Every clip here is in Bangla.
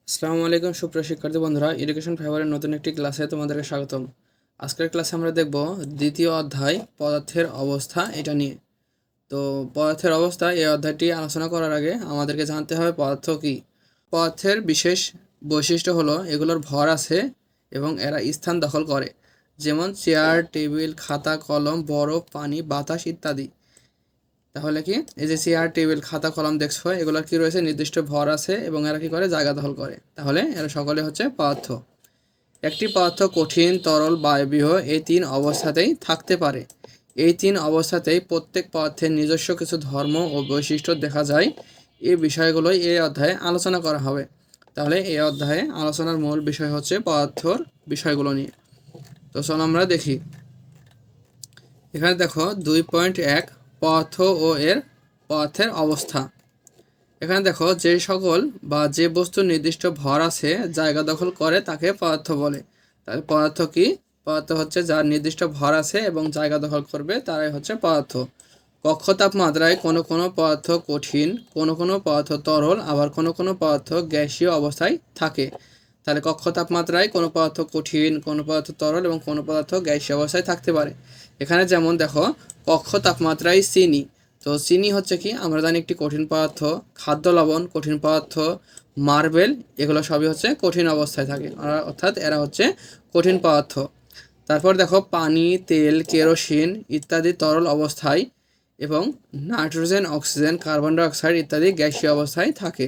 আসসালামু আলাইকুম সুপ্রিয় শিক্ষার্থী বন্ধুরা, এডুকেশন ফাইবারের নতুন একটি ক্লাসে তোমাদেরকে স্বাগতম। আজকের ক্লাসে আমরা দেখব দ্বিতীয় অধ্যায় পদার্থের অবস্থা এটা নিয়ে। তো পদার্থের অবস্থা এই অধ্যায়টি আলোচনা করার আগে আমাদেরকে জানতে হবে পদার্থ কী। পদার্থের বিশেষ বৈশিষ্ট্য হলো এগুলোর ভর আছে এবং এরা স্থান দখল করে, যেমন চেয়ার, টেবিল, খাতা, কলম, বরফ, পানি, বাতাস ইত্যাদি। তাহলে কি এই যে চেয়ার, টেবিল, খাতা, কলম দেখছো, এগুলোর কি রয়েছে নির্দিষ্ট ভর আছে এবং এরা কি করে জায়গা দখল করে। তাহলে এরা সকলে হচ্ছে পদার্থ। একটি পদার্থ কঠিন, তরল, বায়বীয় এই তিন অবস্থাতেই থাকতে পারে। এই তিন অবস্থাতেই প্রত্যেক পদার্থের নিজস্ব কিছু ধর্ম ও বৈশিষ্ট্য দেখা যায়। এই বিষয়গুলোই এই অধ্যায়ে আলোচনা করা হবে। তাহলে এই অধ্যায়ে আলোচনার মূল বিষয় হচ্ছে পদার্থর বিষয়গুলো নিয়ে। তো চলো আমরা দেখি। এখানে দেখো 2.1 পদার্থ ও এর পদার্থের অবস্থা। এখানে দেখো যে সকল বা যে বস্তুর নির্দিষ্ট ভর আছে, জায়গা দখল করে, তাকে পদার্থ বলে। তাহলে পদার্থ কি? পদার্থ হচ্ছে যার নির্দিষ্ট ভর আছে এবং জায়গা দখল করবে, তারাই হচ্ছে পদার্থ। কক্ষ তাপমাত্রায় কোনো কোনো পদার্থ কঠিন, কোনো কোনো পদার্থ তরল, আবার কোনো কোনো পদার্থ গ্যাসীয় অবস্থায় থাকে। তাহলে কক্ষ তাপমাত্রায় কোনো পদার্থ কঠিন, কোনো পদার্থ তরল এবং কোনো পদার্থ গ্যাসীয় অবস্থায় থাকতে পারে। এখানে যেমন দেখো কক্ষ তাপমাত্রায় চিনি। তো চিনি হচ্ছে কি আমরা জানি একটি কঠিন পদার্থ। খাদ্য লবণ কঠিন পদার্থ, মার্বেল এগুলো সবই হচ্ছে কঠিন অবস্থায় থাকে, অর্থাৎ এরা হচ্ছে কঠিন পদার্থ। তারপর দেখো পানি, তেল, কেরোসিন ইত্যাদি তরল অবস্থায় এবং নাইট্রোজেন, অক্সিজেন, কার্বন ডাইঅক্সাইড ইত্যাদি গ্যাসীয় অবস্থায় থাকে।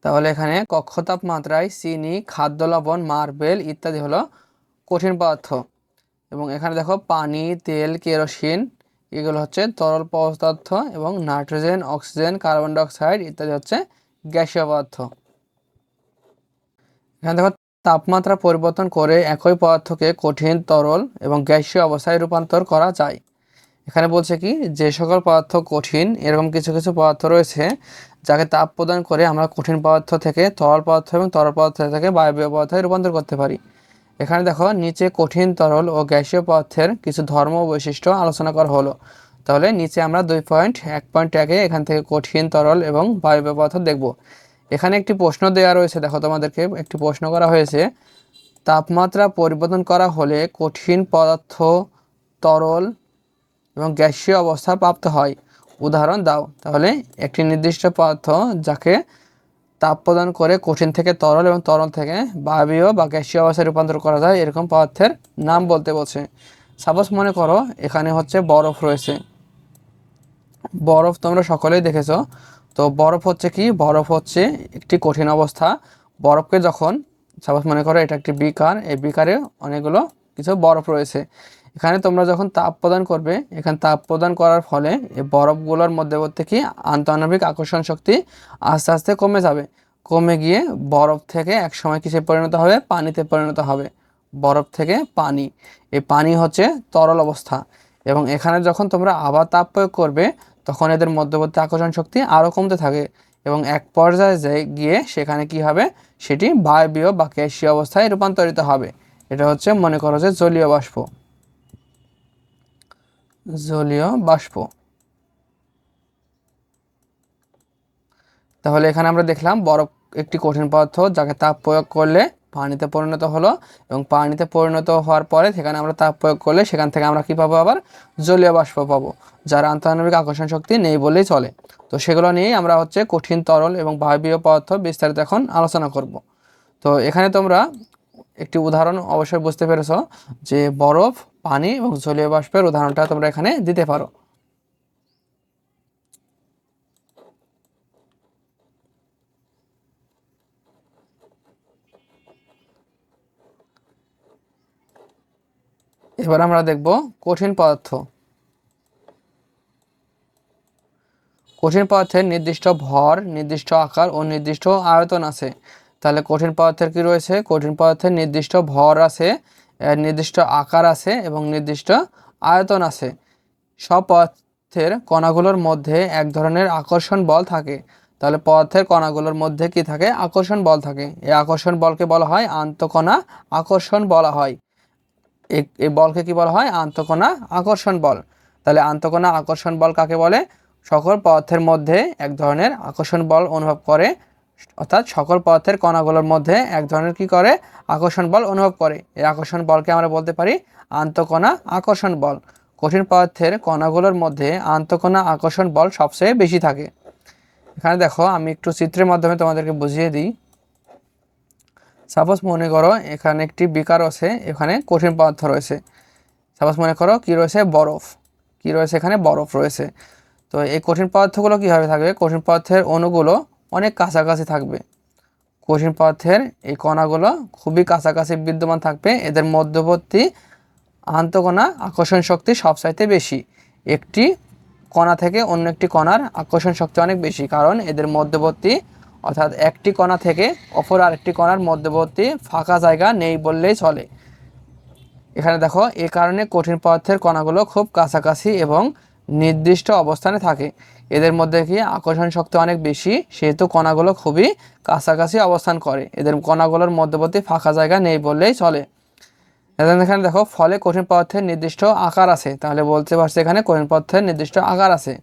তাহলে এখানে কক্ষ তাপমাত্রায় চিনি, খাদ্য লবণ, মার্বেল ইত্যাদি হলো কঠিন পদার্থ। এবং এখানে দেখো পানি, তেল, কেরোসিন এগুলো হচ্ছে তরল পদার্থ এবং নাইট্রোজেন, অক্সিজেন, কার্বন ডাইঅক্সাইড ইত্যাদি হচ্ছে গ্যাসীয় পদার্থ। এখানে দেখো তাপমাত্রা পরিবর্তন করে একই পদার্থকে কঠিন, তরল এবং গ্যাসীয় অবস্থায় রূপান্তর করা যায়। এখানে বলছে কি যে সকল পদার্থ কঠিন, এরকম কিছু কিছু পদার্থ রয়েছে যাকে তাপ প্রদান করে আমরা কঠিন পদার্থ থেকে তরল পদার্থ এবং তরল পদার্থ থেকে বায়বীয় পদার্থে রূপান্তর করতে পারি। এখানে দেখো নিচে কঠিন, তরল ও গ্যাসীয় পদার্থের কিছু ধর্ম ও বৈশিষ্ট্য আলোচনা করা হলো। তাহলে নিচে আমরা 2.1.1 এখান থেকে কঠিন, তরল এবং বায়বীয় পদার্থ দেখব। এখানে একটি প্রশ্ন দেওয়া রয়েছে, দেখো তোমাদেরকে একটি প্রশ্ন করা হয়েছে, তাপমাত্রা পরিবর্তন করা হলে কঠিন পদার্থ তরল এবং গ্যাসীয় অবস্থা প্রাপ্ত হয়, উদাহরণ দাও। তাহলে একটি নির্দিষ্ট পদার্থ যাকে তাপ প্রদান করে কঠিন থেকে তরল এবং তরল থেকে বায়বীয় বা গ্যাসীয় অবস্থায় রূপান্তর করা যায় এরকম পদার্থের নাম বলতে বলছে। সাপোজ মনে করো এখানে হচ্ছে বরফ রয়েছে। বরফ তোমরা সকলেই দেখেছো। তো বরফ হচ্ছে কি? বরফ হচ্ছে একটি কঠিন অবস্থা। বরফকে যখন সাপোজ মনে করো এটা একটি বিকার, এই বিকারে অনেকগুলো কিছু বরফ রয়েছে। এখানে তোমরা যখন তাপ প্রদান করবে, এখানে তাপ প্রদান করার ফলে এই বরফগুলোর মধ্যবর্তী কি আন্তঃআণবিক আকর্ষণ শক্তি আস্তে আস্তে কমে যাবে। কমে গিয়ে বরফ থেকে একসময় কিসে পরিণত হবে? পানিতে পরিণত হবে। বরফ থেকে পানি, এই পানি হচ্ছে তরল অবস্থা। এবং এখানে যখন তোমরা আবার তাপ প্রয়োগ করবে তখন এদের মধ্যবর্তী আকর্ষণ শক্তি আরও কমতে থাকে এবং এক পর্যায়ে গিয়ে সেখানে কি হবে? সেটি বায়বীয় বা গ্যাসীয় অবস্থায় রূপান্তরিত হবে। এটা হচ্ছে মনে করো যে জলীয় বাষ্প। জলীয় বাষ্প। তাহলে এখানে আমরা দেখলাম বরফ একটি কঠিন পদার্থ যাকে তাপ প্রয়োগ করলে পানিতে পরিণত হলো এবং পানিতে পরিণত হওয়ার পরে সেখানে আমরা তাপ প্রয়োগ করলে সেখান থেকে আমরা কী পাবো? আবার জলীয় বাষ্প পাবো, যার আন্তঃআণবিক আকর্ষণ শক্তি নেই বলেই চলে। তো সেগুলো নিয়েই আমরা হচ্ছে কঠিন, তরল এবং বায়বীয় পদার্থ বিস্তারিত এখন আলোচনা করব। তো এখানে তোমরা একটি উদাহরণ অবশ্যই বুঝতে পেরেছো যে বরফ, পানি এবং জলীয় বাষ্পের উদাহরণটা তোমরা এখানে দিতে পারো। এবার আমরা দেখব কঠিন পদার্থ। কঠিন পদার্থের নির্দিষ্ট ভর, নির্দিষ্ট আকার ও নির্দিষ্ট আয়তন আছে। তাহলে কঠিন পদার্থের কি রয়েছে? কঠিন পদার্থের নির্দিষ্ট ভর আছে, নির্দিষ্ট আকার আছে এবং নির্দিষ্ট আয়তন আছে। সব পদার্থের কণাগুলোর মধ্যে এক ধরনের আকর্ষণ বল থাকে। তাহলে পদার্থের কণাগুলোর মধ্যে কি থাকে? আকর্ষণ বল থাকে। এই আকর্ষণ বলকে বলা হয় আন্তঃকণা আকর্ষণ বলা হয়। এই বলকে কি বলা হয়? আন্তঃকণা আকর্ষণ বল। তাহলে আন্তঃকণা আকর্ষণ বল কাকে বলে? সকল পদার্থের মধ্যে এক ধরনের আকর্ষণ বল অনুভব করে অর্থাৎ সকল পদার্থের কণাগুলোর মধ্যে এক ধরনের কি করে আকর্ষণ বল অনুভব করে। এই আকর্ষণ বলকে আমরা বলতে পারি আন্তঃকণা আকর্ষণ বল। কঠিন পদার্থের কণাগুলোর মধ্যে আন্তঃকণা আকর্ষণ বল সবচেয়ে বেশি থাকে। এখানে দেখো আমি একটু চিত্রের মাধ্যমে তোমাদেরকে বুঝিয়ে দিই। সাপোজ মনে করো এখানে একটি বিকার আছে, এখানে কঠিন পদার্থ রয়েছে। সাপোজ মনে করো কি রয়েছে, বরফ। কি রয়েছে এখানে, বরফ রয়েছে। তো এই কঠিন পদার্থগুলো কীভাবে থাকবে, কঠিন পদার্থের অণুগুলো অনেক কাছাকাছি থাকবে। কঠিন পদার্থের এই কণাগুলো খুবই কাছাকাছি বিদ্যমান থাকবে। এদের মধ্যবর্তী আন্তঃকণা আকর্ষণ শক্তি সবচাইতে বেশি। একটি কণা থেকে অন্য একটি কণার আকর্ষণ শক্তি অনেক বেশি, কারণ এদের মধ্যবর্তী অর্থাৎ একটি কণা থেকে অপর আরেকটি কণার মধ্যবর্তী ফাঁকা জায়গা নেই বললেই চলে। এখানে দেখো এই কারণে কঠিন পদার্থের কণাগুলো খুব কাছাকাছি এবং নির্দিষ্ট অবস্থানে থাকে। এদের মধ্যে কি আকর্ষণ শক্তি অনেক বেশি, সেহেতু কণাগুলো খুবই কাছাকাছি অবস্থান করে। এদের কণাগুলোর মধ্যবর্তী ফাঁকা জায়গা নেই বললেই চলে। এখানে দেখো ফলে কঠিন পদার্থের নির্দিষ্ট আকার আছে, তাহলে বলতে পারছি এখানে কঠিন পদার্থের নির্দিষ্ট আকার আছে।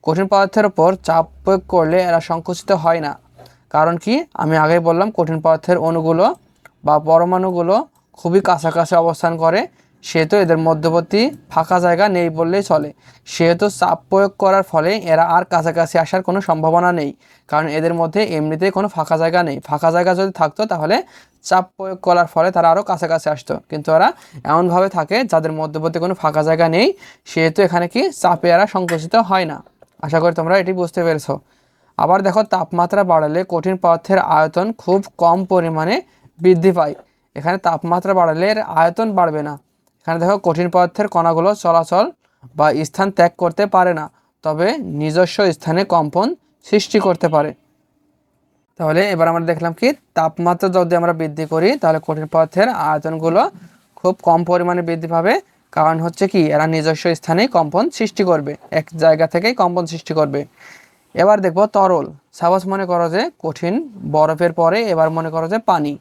কঠিন পদার্থের উপর চাপ প্রয়োগ করলে এরা সংকুচিত হয় না। কারণ কি, আমি আগেই বললাম কঠিন পদার্থের অণুগুলো বা পরমাণুগুলো খুবই কাছাকাছি অবস্থান করে, সেহেতু এদের মধ্যবর্তী ফাঁকা জায়গা নেই বললেই চলে। সেহেতু চাপ প্রয়োগ করার ফলে এরা আর কাছাকাছি আসার কোনো সম্ভাবনা নেই, কারণ এদের মধ্যে এমনিতেই কোনো ফাঁকা জায়গা নেই। ফাঁকা জায়গা যদি থাকতো তাহলে চাপ প্রয়োগ করার ফলে তারা আরও কাছাকাছি আসতো, কিন্তু এরা এমনভাবে থাকে যাদের মধ্যবর্তী কোনো ফাঁকা জায়গা নেই, সেহেতু এখানে কি চাপে এরা সংকুচিত হয় না। আশা করি তোমরা এটি বুঝতে পেরেছো। আবার দেখো তাপমাত্রা বাড়ালে কঠিন পদার্থের আয়তন খুব কম পরিমাণে বৃদ্ধি পায়। এখানে তাপমাত্রা বাড়ালে এর আয়তন বাড়বে না। এখানে দেখো কঠিন পদার্থের কণাগুলো চলাচল বা স্থান ত্যাগ করতে পারে না, তবে নিজস্ব স্থানে কম্পন সৃষ্টি করতে পারে। তাহলে এবার আমরা দেখলাম কি, তাপমাত্রা যদি আমরা বৃদ্ধি করি তাহলে কঠিন পদার্থের আয়তনগুলো খুব কম পরিমাণে বৃদ্ধি পাবে। কারণ হচ্ছে কি, এরা নিজস্ব স্থানেই কম্পন সৃষ্টি করবে, এক জায়গা থেকেই কম্পন সৃষ্টি করবে। এবার দেখবো তরল। সাপোজ মনে করো যে কঠিন বরফের পরে এবার মনে করো যে পানি।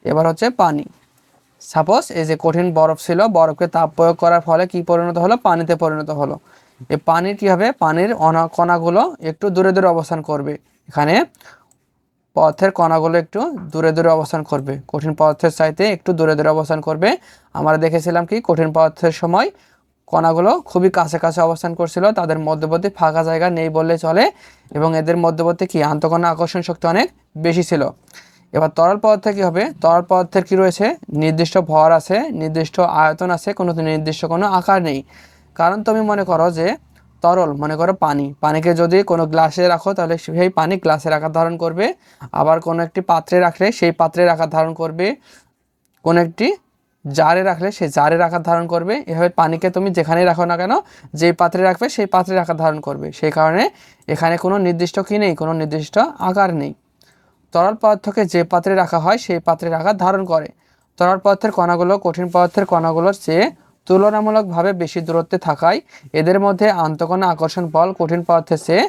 এবার হচ্ছে পানি। সাপোজ এই যে কঠিন বরফ ছিল, বরফকে তাপ প্রয়োগ করার ফলে কি পরিণত হলো, পানিতে পরিণত হলো। এই পানির কি হবে, পানির কণাগুলো একটু দূরে দূরে অবস্থান করবে। এখানে পদার্থের কণাগুলো একটু দূরে দূরে অবস্থান করবে, কঠিন পদার্থের চাইতে একটু দূরে দূরে অবস্থান করবে। আমরা দেখেছিলাম কি, কঠিন পদার্থের সময় কণাগুলো খুবই কাছাকাছি অবস্থান করছিল, তাদের মধ্যবর্তী ফাঁকা জায়গা নেই বললে চলে, এবং এদের মধ্যবর্তী কি আন্তঃকণা আকর্ষণ শক্তি অনেক বেশি ছিল। এবার তরল পদার্থে কী হবে, তরল পদার্থের কী রয়েছে, নির্দিষ্ট ভর আছে, নির্দিষ্ট আয়তন আছে, কোনো নির্দিষ্ট কোনো আকার নেই। কারণ তুমি মনে করো যে তরল, মনে করো পানি, পানিকে যদি কোনো গ্লাসে রাখো তাহলে সেই পানি গ্লাসের আকার ধারণ করবে, আবার কোনো একটি পাত্রে রাখলে সেই পাত্রের আকার ধারণ করবে, কোনো একটি জারে রাখলে সেই জারের আকার ধারণ করবে। এভাবে পানিকে তুমি যেখানেই রাখো না কেন, যেই পাত্রে রাখবে সেই পাত্রের আকার ধারণ করবে। সেই কারণে এখানে কোনো নির্দিষ্ট কী নেই, কোনো নির্দিষ্ট আকার নেই। তরল পদার্থকে যে পাত্রে রাখা হয় সেই পাত্রের আকার ধারণ করে। তরল পদার্থের কণাগুলো কঠিন পদার্থের কণাগুলোর চেয়ে তুলনামূলকভাবে বেশি দূরত্বে থাকায় এদের মধ্যে আন্তঃকণা আকর্ষণ বল কঠিন পদার্থের চেয়ে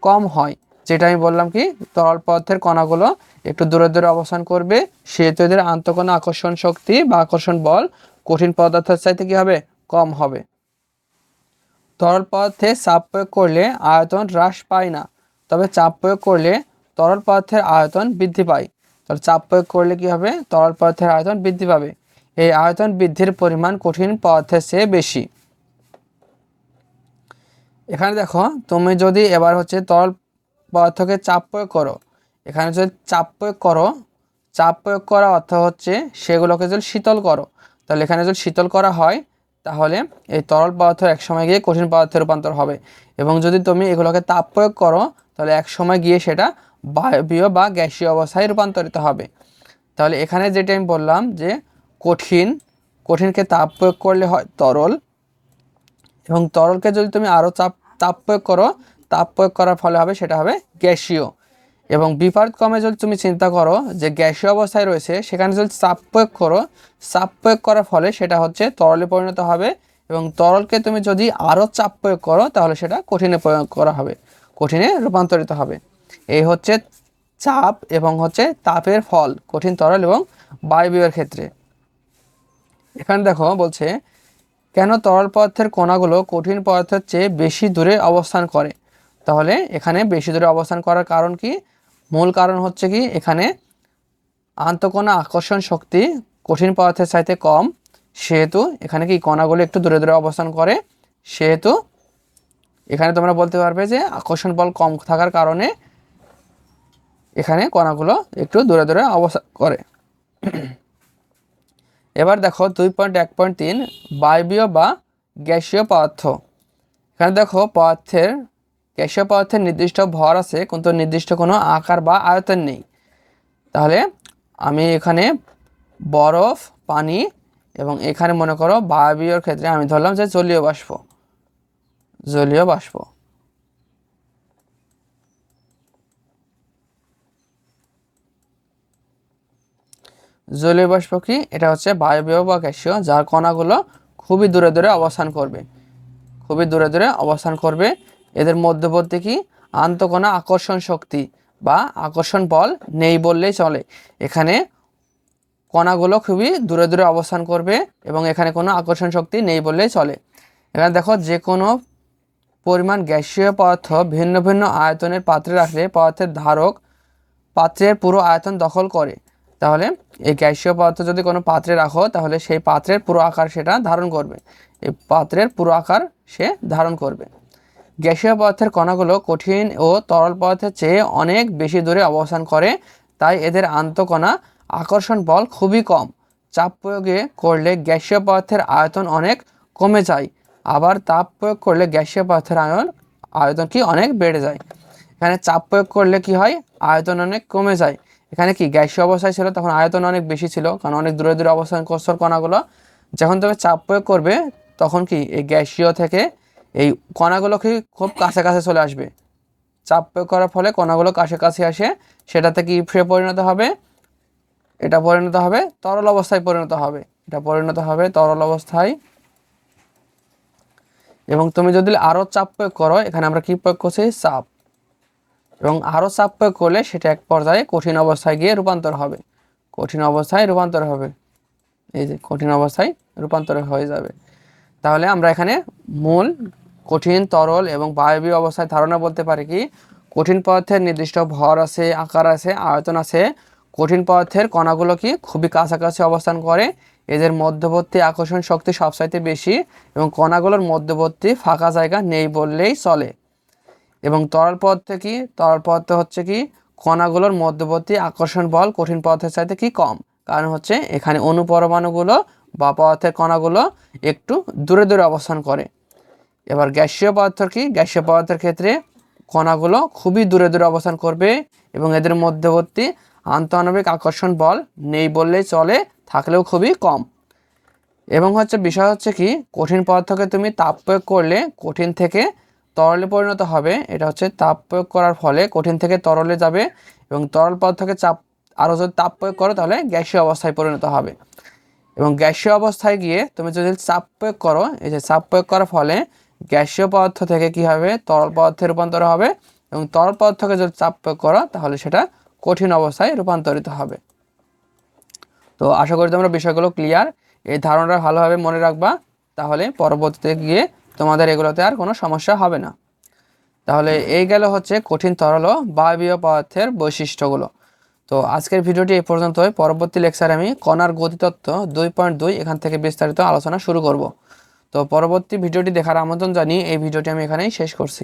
কম হয়। যেটা আমি বললাম কি, তরল পদার্থের কণাগুলো একটু দূরে দূরে অবস্থান করবে, সেহেতু এদের আন্তঃকণা আকর্ষণ শক্তি বা আকর্ষণ বল কঠিন পদার্থের চাইতে কী হবে, কম হবে। তরল পদার্থে চাপ প্রয়োগ করলে আয়তন হ্রাস পায় না, তবে চাপ প্রয়োগ করলে তরল পদার্থের আয়তন বৃদ্ধি পায়। তাহলে চাপ প্রয়োগ করলে কি হবে, তরল পদার্থের আয়তন বৃদ্ধি পাবে। এই আয়তন বৃদ্ধির পরিমাণ কঠিন পদার্থের চেয়ে বেশি। এখানে দেখো তুমি যদি এবার হচ্ছে তরল পদার্থকে চাপ প্রয়োগ করো, এখানে যদি চাপ প্রয়োগ করো, চাপ প্রয়োগ করা অর্থ হচ্ছে সেগুলোকে যদি শীতল করো, তাহলে এখানে যদি শীতল করা হয় তাহলে এই তরল পদার্থ এক সময় গিয়ে কঠিন পদার্থে রূপান্তর হবে, এবং যদি তুমি এগুলোকে তাপ প্রয়োগ করো তাহলে এক সময় গিয়ে সেটা বায়বীয় বা গ্যাসীয় অবস্থায় রূপান্তরিত হবে। তাহলে এখানে যেটা আমি বললাম যে কঠিনকে তাপ প্রয়োগ করলে হয় তরল, এবং তরলকে যদি তুমি আরও তাপ প্রয়োগ করো, তাপ প্রয়োগ করার ফলে হবে সেটা হবে গ্যাসীয়। এবং বিপরীতক্রমে যদি তুমি চিন্তা করো যে গ্যাসীয় অবস্থায় রয়েছে, সেখানে যদি চাপ প্রয়োগ করো, চাপ প্রয়োগ করার ফলে সেটা হচ্ছে তরলে পরিণত হবে, এবং তরলকে তুমি যদি আরও চাপ প্রয়োগ করো তাহলে সেটা কঠিনে প্রয়োগ করা হবে, কঠিনে রূপান্তরিত হবে। এই হচ্ছে চাপ এবং হচ্ছে তাপের ফল কঠিন, তরল এবং বায়বীয়ের ক্ষেত্রে। এখানে দেখো বলছে কেন তরল পদার্থের কণাগুলো কঠিন পদার্থের চেয়ে বেশি দূরে অবস্থান করে। তাহলে এখানে বেশি দূরে অবস্থান করার কারণ কি, মূল কারণ হচ্ছে কি এখানে আন্তঃকণা আকর্ষণ শক্তি কঠিন পদার্থের চাইতে কম, সেহেতু এখানে কি কণাগুলো একটু দূরে দূরে অবস্থান করে, সেহেতু এখানে তোমরা বলতে পারবে যে আকর্ষণ বল কম থাকার কারণে এখানে কণাগুলো একটু দূরে দূরে অবস্থান করে। এবার দেখো 2.1.3 বায়বীয় বা গ্যাসীয় পদার্থ। এখানে দেখো গ্যাসীয় পদার্থের নির্দিষ্ট ভর আছে কিন্তু নির্দিষ্ট কোনো আকার বা আয়তন নেই। তাহলে আমি এখানে বরফ, পানি এবং এখানে মনে করো বায়বীয়র ক্ষেত্রে আমি ধরলাম যে জলীয় বাষ্প। জলীয় বাষ্প কি এটা হচ্ছে বায়বীয় বা গ্যাসীয়, যার কণাগুলো খুবই দূরে দূরে অবস্থান করবে, খুবই দূরে দূরে অবস্থান করবে। এদের মধ্যবর্তী কি আন্তঃকণা আকর্ষণ শক্তি বা আকর্ষণ বল নেই বললেই চলে। এখানে কণাগুলো খুবই দূরে দূরে অবস্থান করবে এবং এখানে কোনো আকর্ষণ শক্তি নেই বললেই চলে। এখানে দেখো যে কোনো পরিমাণ গ্যাসীয় পদার্থ ভিন্ন ভিন্ন আয়তনের পাত্রে রাখলে পদার্থের ধারক পাত্রের পুরো আয়তন দখল করে। তাহলে এই গ্যাসীয় পদার্থ যদি কোনো পাত্রে রাখো তাহলে সেই পাত্রের পুরো আকার সেটা ধারণ করবে, এই পাত্রের পুরো আকার সে ধারণ করবে। গ্যাসীয় পদার্থের কণাগুলো কঠিন ও তরল পদার্থের চেয়ে অনেক বেশি দূরে অবস্থান করে, তাই এদের আন্তঃকণা আকর্ষণ বল খুবই কম। চাপ প্রয়োগে করলে গ্যাসীয় পদার্থের আয়তন অনেক কমে যায়, আবার তাপ প্রয়োগ করলে গ্যাসীয় পদার্থের আয়তন কি অনেক বেড়ে যায়। এখানে চাপ প্রয়োগ করলে কি হয়, আয়তন অনেক কমে যায়। এখানে কি গ্যাসীয় অবস্থায় ছিল তখন আয়তন অনেক বেশি ছিল, কারণ অনেক দূরে দূরে অবস্থান করছে কণাগুলো। যখন তুমি চাপ প্রয়োগ করবে তখন কি এই গ্যাসীয় থেকে এই কণাগুলো কি খুব কাছাকাছি চলে আসবে। চাপ প্রয়োগ করার ফলে কণাগুলো কাছাকাছি আসে, সেটাতে কি পরিণত হবে, এটা পরিণত হবে তরল অবস্থায় পরিণত হবে, এটা পরিণত হবে তরল অবস্থায়। এবং তুমি যদি আরও চাপ প্রয়োগ করো, এখানে আমরা কি প্রয়োগ করছি, চাপ, এবং আরও চাপ প্রয়োগ করলে সেটা এক পর্যায়ে কঠিন অবস্থায় গিয়ে রূপান্তর হবে, কঠিন অবস্থায় রূপান্তর হবে, এই যে কঠিন অবস্থায় রূপান্তর হয়ে যাবে। তাহলে আমরা এখানে মূল কঠিন, তরল এবং বায়বীয় অবস্থায় ধারণা বলতে পারি কি কঠিন পদার্থের নির্দিষ্ট ভর আছে, আকার আছে, আয়তন আছে। কঠিন পদার্থের কণাগুলো কি খুবই কাছাকাছি অবস্থান করে, এদের মধ্যবর্তী আকর্ষণ শক্তি সবচাইতে বেশি এবং কণাগুলোর মধ্যবর্তী ফাঁকা জায়গা নেই বললেই চলে। এবং তরল পদার্থ হচ্ছে কি কণাগুলোর মধ্যবর্তী আকর্ষণ বল কঠিন পদার্থের চাইতে কি কম, কারণ হচ্ছে এখানে অণুপরমাণুগুলো বা পদার্থের কণাগুলো একটু দূরে দূরে অবস্থান করে। এবার গ্যাসীয় পদার্থের ক্ষেত্রে কণাগুলো খুবই দূরে দূরে অবস্থান করবে এবং এদের মধ্যবর্তী আন্তঃআণবিক আকর্ষণ বল নেই বললেই চলে, থাকলেও খুবই কম। এবং বিষয় হচ্ছে কি কঠিন পদার্থকে তুমি তাপ প্রয়োগ করলে কঠিন থেকে তরলে পরিণত হবে, এটা হচ্ছে তাপ প্রয়োগ করার ফলে কঠিন থেকে তরলে যাবে এবং তরল পদার্থকে আরও যদি তাপ প্রয়োগ করো তাহলে গ্যাসীয় অবস্থায় পরিণত হবে। এবং গ্যাসীয় অবস্থায় গিয়ে তুমি যদি চাপ প্রয়োগ করো, এই যে চাপ প্রয়োগ করার ফলে গ্যাসীয় পদার্থ থেকে কি হবে, তরল পদার্থে রূপান্তর হবে এবং তরল পদার্থকে যদি চাপ প্রয়োগ করো তাহলে সেটা কঠিন অবস্থায় রূপান্তরিত হবে। তো আশা করি তোমরা বিষয়গুলো ক্লিয়ার, এই ধারণাটা ভালোভাবে মনে রাখবা, তাহলে পরবর্তীতে গিয়ে তোমাদের এগুলোতে আর কোনো সমস্যা হবে না। তাহলে এই গেল কঠিন, তরল ও বায়বীয় পদার্থের বৈশিষ্ট্যগুলো। তো আজকের ভিডিওটি এই পর্যন্তই। পরবর্তী লেকচারে আমি কণার গতিতত্ত্ব 2.2 এখান থেকে বিস্তারিত আলোচনা শুরু করব। তো পরবর্তী ভিডিওটি দেখার আমন্ত্রণ জানিয়ে এই ভিডিওটি আমি এখানেই শেষ করছি।